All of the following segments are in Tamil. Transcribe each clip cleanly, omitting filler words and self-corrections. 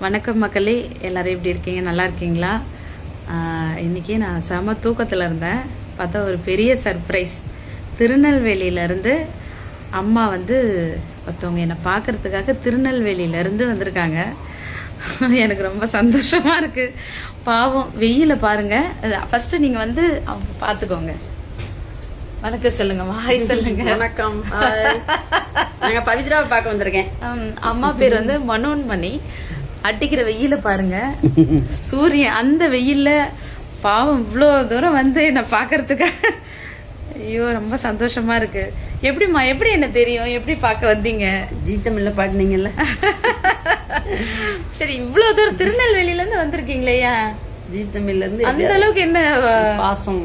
வணக்கம் மக்களே, எல்லாரும் எப்படி இருக்கீங்க? நல்லா இருக்கீங்களா? இன்றைக்கி நான் செம தூக்கத்தில் இருந்தேன். பார்த்தா ஒரு பெரிய சர்ப்ரைஸ். திருநெல்வேலியிலேருந்து அம்மா வந்து ஒருத்தவங்க என்னை பார்க்குறதுக்காக திருநெல்வேலியிலேருந்து வந்திருக்காங்க. எனக்கு ரொம்ப சந்தோஷமாக இருக்குது. பாவம் வெயில பாருங்கள். ஃபஸ்ட்டு நீங்கள் வந்து அவங்க பார்த்துக்கோங்க. வணக்கம் சொல்லுங்க, ஹாய் சொல்லுங்க. வணக்கம். நாங்க பவித்ராவை பார்க்க வந்திருக்கேன். அம்மா பேர் வந்து மனோன்மணி. அடிக்கிற வெயில பாருங்க, சூரியன் அந்த வெயில்ல பாவம் இவ்வளோ தூரம் வந்து என்னை பார்க்கறதுக்காக. ஐயோ ரொம்ப சந்தோஷமா இருக்கு. எப்படிம்மா, எப்படி என்ன தெரியும், எப்படி பார்க்க வந்தீங்க? ஜீ தமிழ்ல பாடினீங்கல்ல. சரி, இவ்வளோ தூரம் திருநெல்வேலியில இருந்து வந்திருக்கீங்களேயா? ஜீ தமிழ்ல இருந்து அந்த அளவுக்கு என்ன பாசம்?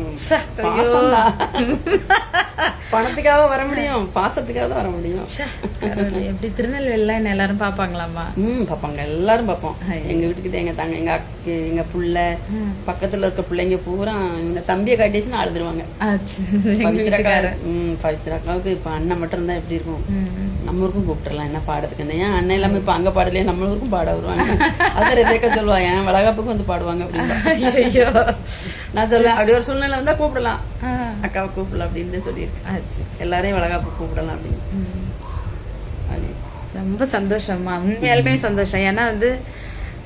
பணத்துக்காக வர முடியும், பாசத்துக்காக தான் வர முடியும். எப்படி திருநெல்வேலில என்ன எல்லாரும் பாப்பாங்களாமா? பாப்பாங்க, எல்லாரும் பாப்போம். எங்க வீட்டுக்கிட்ட எங்க தங்க, எங்க அக்கா, எங்க புள்ள, பக்கத்துல இருக்க பிள்ளைங்க பூரா இந்த தம்பியை காட்டிச்சுன்னா அழுதுருவாங்க. பவித்ராக்காவுக்கு இப்ப அண்ணன் மட்டும் இருந்தா எப்படி இருக்கும்? நம்ம ஊருக்கும் கூப்பிட்டுலாம் என்ன பாடுறதுக்கு? ஏன் அண்ணன் எல்லாமே இப்ப அங்க பாடலையே, நம்ம ஊருக்கும் பாட வருவாங்க. அதான் ரெபேக்கா சொல்லுவா, ஏன் வளகாப்புக்கு வந்து பாடுவாங்க அப்படின்னு. நான் சொல்லுவேன், அப்படி ஒரு சூழ்நிலை வந்தா கூப்பிடலாம், அக்காவை கூப்பிடலாம் அப்படின்னு சொல்லியிருக்கேன். எல்லாரையும் வளகாப்பு கூப்பிடலாம் அப்படின்னு. ரொம்ப சந்தோஷமா, உண்மையாலுமே சந்தோஷம். ஏன்னா வந்து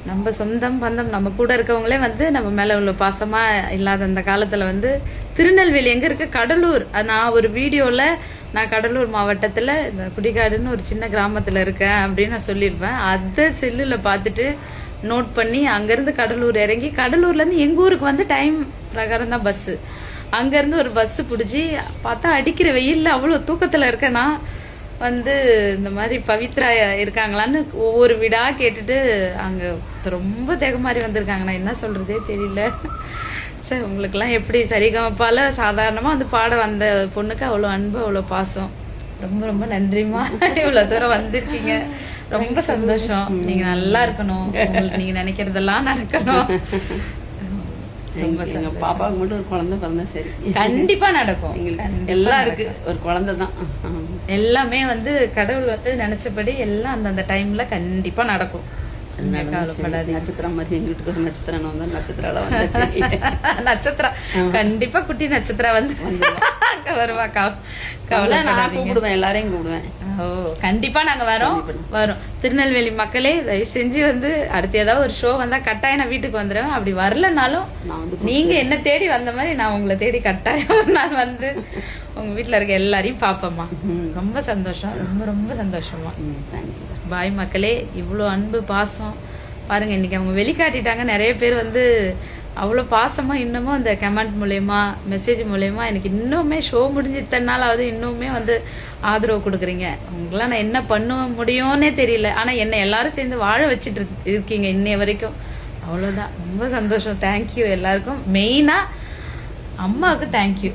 நம்ம சொந்தம் பந்தம் நம்ம கூட இருக்கவங்களே வந்து நம்ம மேல உள்ள பாசமா இல்லாத அந்த காலத்துல வந்து திருநெல்வேலி எங்க இருக்கு? கடலூர். நான் ஒரு வீடியோல நான் கடலூர் மாவட்டத்துல இந்த குடிகாடுன்னு ஒரு சின்ன கிராமத்துல இருக்கேன் அப்படின்னு நான் சொல்லியிருப்பேன். அதை செல்லுல பார்த்துட்டு நோட் பண்ணி அங்கேருந்து கடலூர் இறங்கி, கடலூர்லேருந்து எங்கள் ஊருக்கு வந்து டைம் பிரகாரம் தான் பஸ்ஸு. அங்கேருந்து ஒரு பஸ்ஸு பிடிச்சி பார்த்தா அடிக்கிற வெயிலில் அவ்வளோ தூக்கத்தில் இருக்கேன்னா வந்து இந்த மாதிரி பவித்ரா இருக்காங்களான்னு ஒவ்வொரு வீடாக கேட்டுட்டு அங்கே ரொம்ப தேக மாதிரி வந்திருக்காங்க. நான் என்ன சொல்கிறதே தெரியல. சரி, உங்களுக்கெல்லாம் எப்படி சரிகமப்பால சாதாரணமாக வந்து பாட வந்த பொண்ணுக்கு அவ்வளோ அன்பு, அவ்வளோ பாசம். ரொம்ப ரொம்ப நன்றிம்மா, இவ்வளோ தூரம் வந்திருக்கீங்க. ரொம்ப சந்தோஷம். நீங்க நல்லா இருக்கணும், உங்களுக்கு நீங்க நினைக்கிறதெல்லாம் நடக்கணும். ரொம்ப சந்தோஷம். பாப்பாவுக்கு மட்டும் ஒரு குழந்தை பிறந்தா சரி, கண்டிப்பா நடக்கும். எங்களுக்கு எல்லாம் இருக்கு, ஒரு குழந்தை தான். எல்லாமே வந்து கடவுள் வந்து நினைச்சபடி எல்லாம் அந்தந்த டைம்ல கண்டிப்பா நடக்கும். நட்சத்திரம் மாதிரி எங்க வீட்டுக்கு ஒரு நட்சத்திரம் வந்தா, நட்சத்திரம் நட்சத்திரம் கண்டிப்பா குட்டி நட்சத்திரம் வந்து வருவா. நான் கூப்பிடுவேன், எல்லாரையும் கூப்பிடுவேன். ஓ கண்டிப்பா நாங்க வரோம். திருநெல்வேலி மக்களே, தயவு செஞ்சு வந்து அடுத்து ஏதாவது ஒரு ஷோ வந்தா கட்டாயம் நான் வீட்டுக்கு வந்துடுவேன். அப்படி வரலனாலும் நீங்க என்ன தேடி வந்த மாதிரி நான் உங்களை தேடி கட்டாயம் ஒரு நாள் வந்து உங்க வீட்டுல இருக்க எல்லாரையும் பாப்போம்மா. ரொம்ப சந்தோஷம், ரொம்ப ரொம்ப சந்தோஷமா. பாய் மக்களே. இவ்வளோ அன்பு பாசம் பாருங்க. இன்னைக்கு அவங்க வெளிக்காட்டிட்டாங்க. நிறைய பேர் வந்து அவ்வளோ பாசமாக இன்னமும் அந்த கமெண்ட் மூலயமா, மெசேஜ் மூலயமா எனக்கு இன்னுமே ஷோ முடிஞ்சு இத்தனை நாள் ஆகுது, இன்னுமே வந்து ஆதரவு கொடுக்குறீங்க. உங்களாம் நான் என்ன பண்ண முடியும்னே தெரியல. ஆனால் என்னை எல்லாரும் சேர்ந்து வாழ வச்சுட்டு இருக்கீங்க இன்னைய வரைக்கும். அவ்வளோதான், ரொம்ப சந்தோஷம். தேங்க்யூ எல்லாருக்கும். மெயினாக அம்மாவுக்கு தேங்க்யூ.